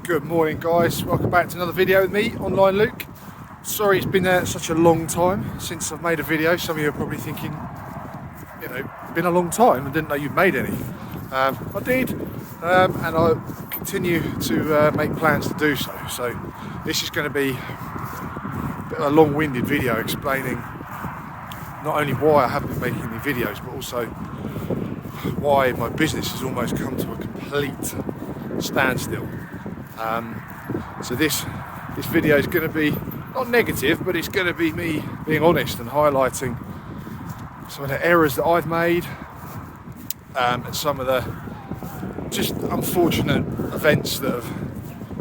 Good morning, guys. Welcome back to another video with me, Online Luke. Sorry it's been such a long time since I've made a video. Some of you are probably thinking, you know, been a long time. I didn't know you'd made any. I did, and I continue to make plans to do so. So this is going to be a bit of a long-winded video explaining not only why I haven't been making any videos, but also why my business has almost come to a complete standstill. So this video is going to be not negative, but it's going to be me being honest and highlighting some of the errors that I've made, and some of the just unfortunate events that have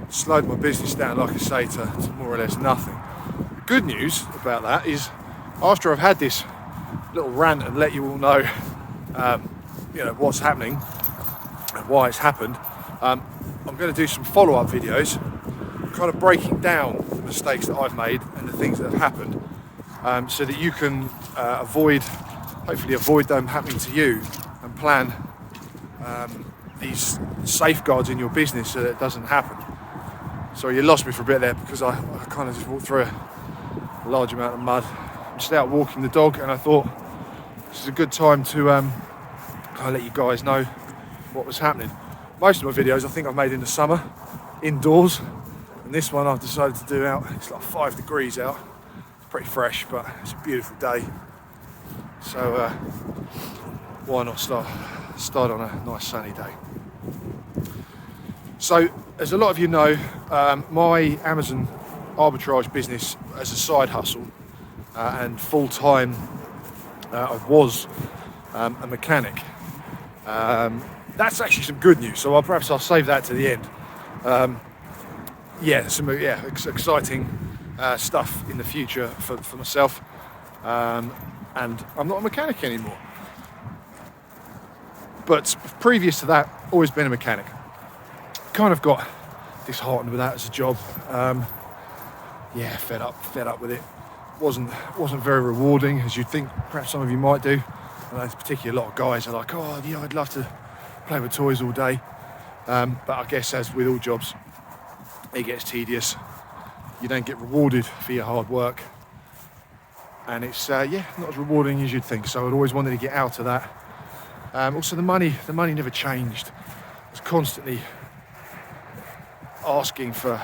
slowed my business down, like I say, to more or less nothing. The good news about that is, after I've had this little rant and let you all know, you know, what's happening and why it's happened, I'm going to do some follow-up videos, kind of breaking down the mistakes that I've made and the things that have happened, so that you can hopefully avoid them happening to you, and plan these safeguards in your business so that it doesn't happen. Sorry, you lost me for a bit there because I kind of just walked through a large amount of mud. I'm just out walking the dog, and I thought this is a good time to kind of let you guys know what was happening. Most of my videos I think I've made in the summer, indoors, and this one I've decided to do out. It's like 5 degrees out. It's pretty fresh, but it's a beautiful day. So why not start on a nice sunny day? So, as a lot of you know, my Amazon arbitrage business as a side hustle and full-time, I was a mechanic. That's actually some good news, so perhaps I'll save that to the end. Some exciting stuff in the future for myself, and I'm not a mechanic anymore. But previous to that, always been a mechanic. Kind of got disheartened with that as a job. Fed up with it. Wasn't very rewarding, as you'd think perhaps some of you might do. And there's particularly a lot of guys are like, oh yeah, I'd love to play with toys all day. But I guess, as with all jobs, it gets tedious. You don't get rewarded for your hard work, and it's not as rewarding as you'd think. So I'd always wanted to get out of that. Also, the money never changed. I was constantly asking for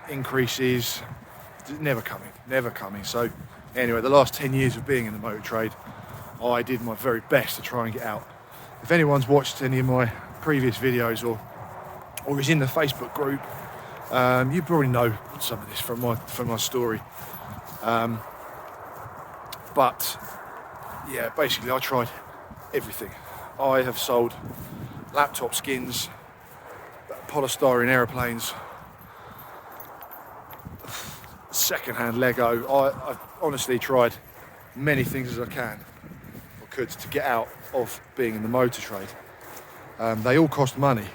increases, never coming. So anyway, the last 10 years of being in the motor trade, I did my very best to try and get out. If anyone's watched any of my previous videos or is in the Facebook group, you probably know some of this from my story. But yeah, basically I tried everything. I have sold laptop skins, polystyrene aeroplanes, second-hand Lego. I've honestly tried many things as I could to get out of being in the motor trade. They all cost money,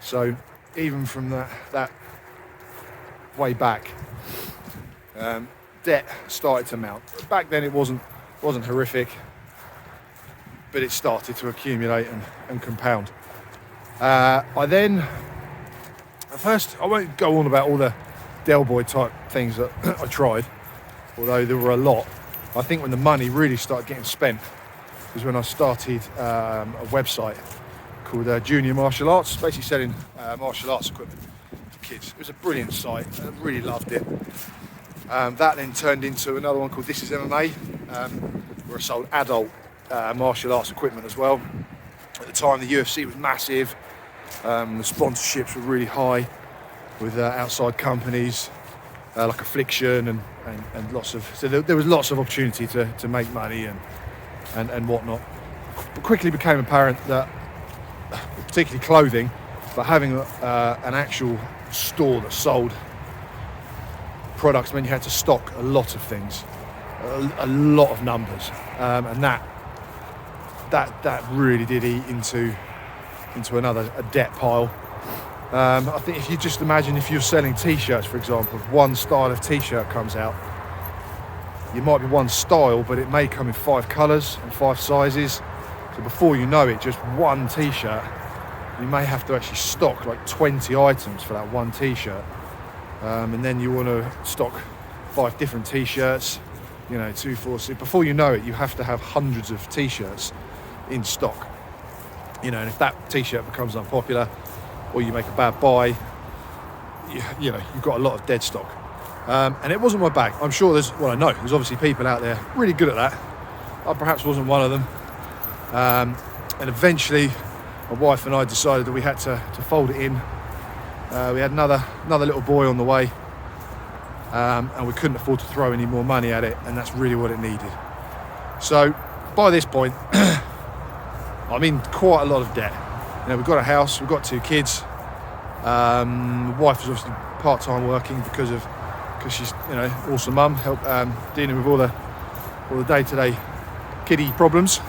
so even from that way back, debt started to mount. Back then it wasn't horrific, but it started to accumulate and compound. I won't go on about all the Del Boy type things that I tried, although there were a lot. I think when the money really started getting spent was when I started a website called Junior Martial Arts, basically selling martial arts equipment to kids. It was a brilliant site. I really loved it. That then turned into another one called This Is MMA, where I sold adult martial arts equipment as well. At the time, the UFC was massive. The sponsorships were really high with outside companies like Affliction and lots of. So there was lots of opportunity to make money and whatnot. But quickly became apparent that, particularly clothing, but having an actual store that sold products meant you had to stock a lot of things, a lot of numbers, and that really did eat into a debt pile. I think if you just imagine, if you're selling t-shirts, for example, if one style of t-shirt comes out, you might be one style, but it may come in 5 colours and 5 sizes. So before you know it, just one t-shirt, You may have to actually stock like 20 items for that one t-shirt, and then you want to stock 5 different t-shirts, you know, 2, 4, 6. Before you know it, you have to have hundreds of t-shirts in stock, you know, and if that t-shirt becomes unpopular or you make a bad buy, you know, you've got a lot of dead stock. And it wasn't my bag. I'm sure I know there's obviously people out there really good at that. I perhaps wasn't one of them. And eventually my wife and I decided that we had to fold it in. We had another little boy on the way, and we couldn't afford to throw any more money at it, and that's really what it needed. So by this point, I'm in quite a lot of debt. You know, we've got a house, we've got 2 kids. My wife is obviously part-time working because she's, you know, awesome mum, dealing with all the day-to-day kiddie problems.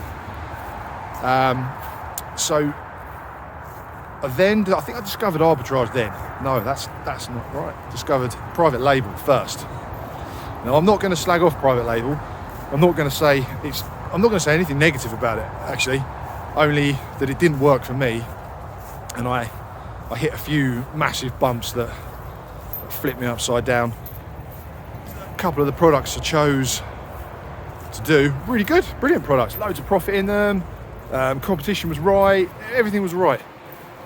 So then I think I discovered Arbitrage then. No, that's not right. Discovered private label first. Now I'm not going to slag off private label. I'm not going to say anything negative about it, actually, only that it didn't work for me, and I hit a few massive bumps that flipped me upside down. A couple of the products I chose to do, really good, brilliant products, loads of profit in them, competition was right, everything was right.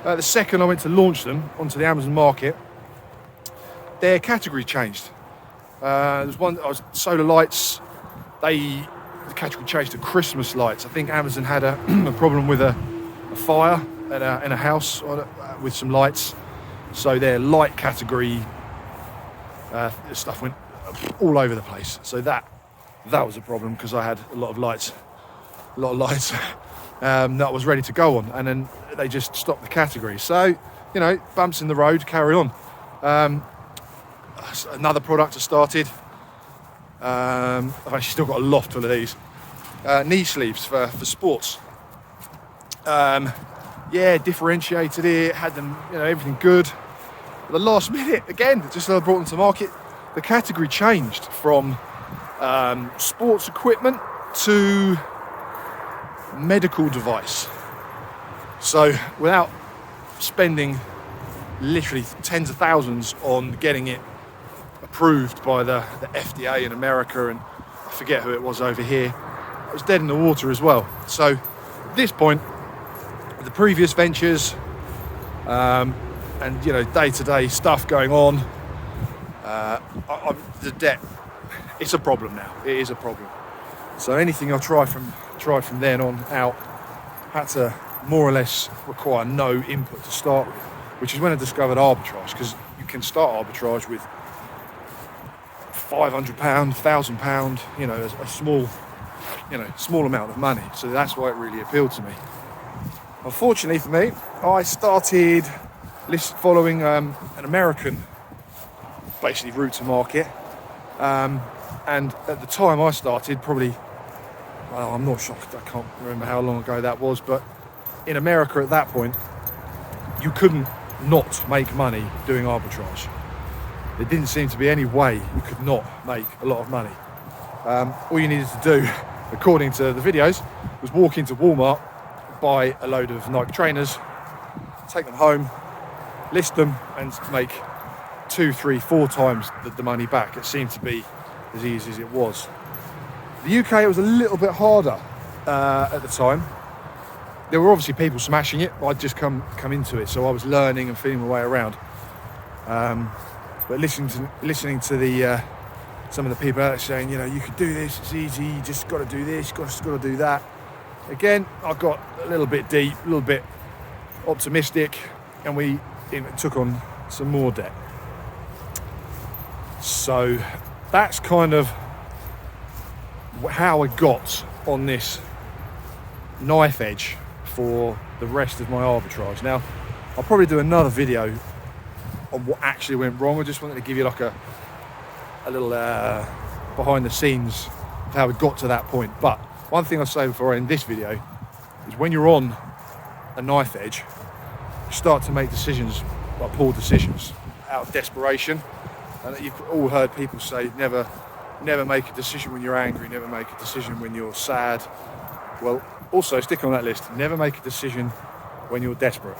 The second I went to launch them onto the Amazon market, their category changed. There's one, solar lights, the category changed to Christmas lights. I think Amazon had a problem with a fire in a house with some lights, so their light category stuff went all over the place. So that was a problem, because I had a lot of lights that I was ready to go on, and then they just stopped the category. So, you know, bumps in the road, carry on. Another product I started. I've actually still got a loft full of these. Knee sleeves for sports. Yeah, differentiated it, had them, you know, everything good. At the last minute, again, just as I brought them to market, the category changed from sports equipment to medical device. So without spending literally tens of thousands on getting it approved by the FBA in America, and I forget who it was over here, it was dead in the water as well. So at this point, the previous ventures and, you know, day-to-day stuff going on, the debt, it's a problem now. It is a problem. So anything I tried from then on out had to more or less require no input to start with, which is when I discovered Arbitrage, because you can start Arbitrage with £500, £1,000, you know, a small amount of money. So that's why it really appealed to me. Unfortunately for me, I started following an American, basically, route to market. And at the time I started, probably, well, I'm not shocked, I can't remember how long ago that was, but in America at that point, you couldn't not make money doing Arbitrage. There didn't seem to be any way you could not make a lot of money. All you needed to do, according to the videos, was walk into Walmart, buy a load of Nike trainers, take them home, list them, and make 2, 3, 4 times the money back. It seemed to be as easy as it was. The UK, it was a little bit harder at the time. There were obviously people smashing it, but I'd just come into it, so I was learning and feeling my way around. But listening to the some of the people out there saying, you know, you could do this, it's easy, you just got to do this, you just got to do that. Again, I got a little bit deep, a little bit optimistic, and we took on some more debt. So that's kind of how I got on this knife edge for the rest of my Arbitrage. Now, I'll probably do another video on what actually went wrong. I just wanted to give you like a little behind the scenes of how we got to that point. But one thing I'll say before I end this video is when you're on a knife edge, you start to make decisions, like poor decisions, out of desperation. And you've all heard people say, never make a decision when you're angry, never make a decision when you're sad. Well, also stick on that list, never make a decision when you're desperate.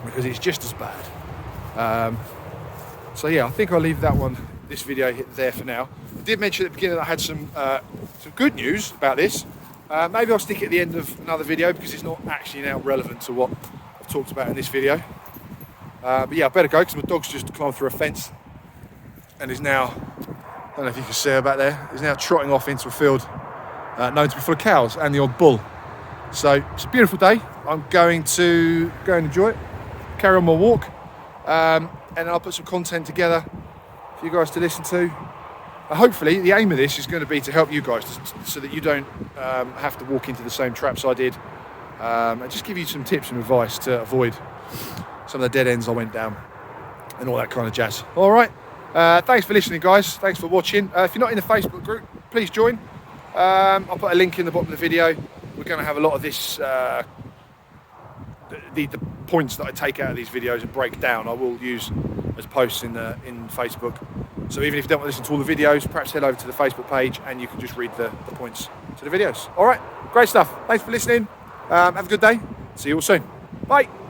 because it's just as bad. So yeah, I think I'll leave this video there for now. I did mention at the beginning that I had some good news about this. Maybe I'll stick it at the end of another video because it's not actually now relevant to what I've talked about in this video. But yeah, I better go because my dog's just climbed through a fence and is now, I don't know if you can see her back there, is now trotting off into a field known to be full of cows and the odd bull. So it's a beautiful day. I'm going to go and enjoy it, carry on my walk, and I'll put some content together for you guys to listen to. Hopefully the aim of this is going to be to help you guys so that you don't have to walk into the same traps I did, and just give you some tips and advice to avoid some of the dead ends I went down and all that kind of jazz. All right, thanks for listening, guys. Thanks for watching. If you're not in the Facebook group, please join. I'll put a link in the bottom of the video. We're going to have a lot of this, the points that I take out of these videos and break down, I will use as posts in Facebook. So even if you don't want to listen to all the videos, perhaps head over to the Facebook page and you can just read the points to the videos. All right, great stuff. Thanks for listening. Have a good day. See you all soon. Bye.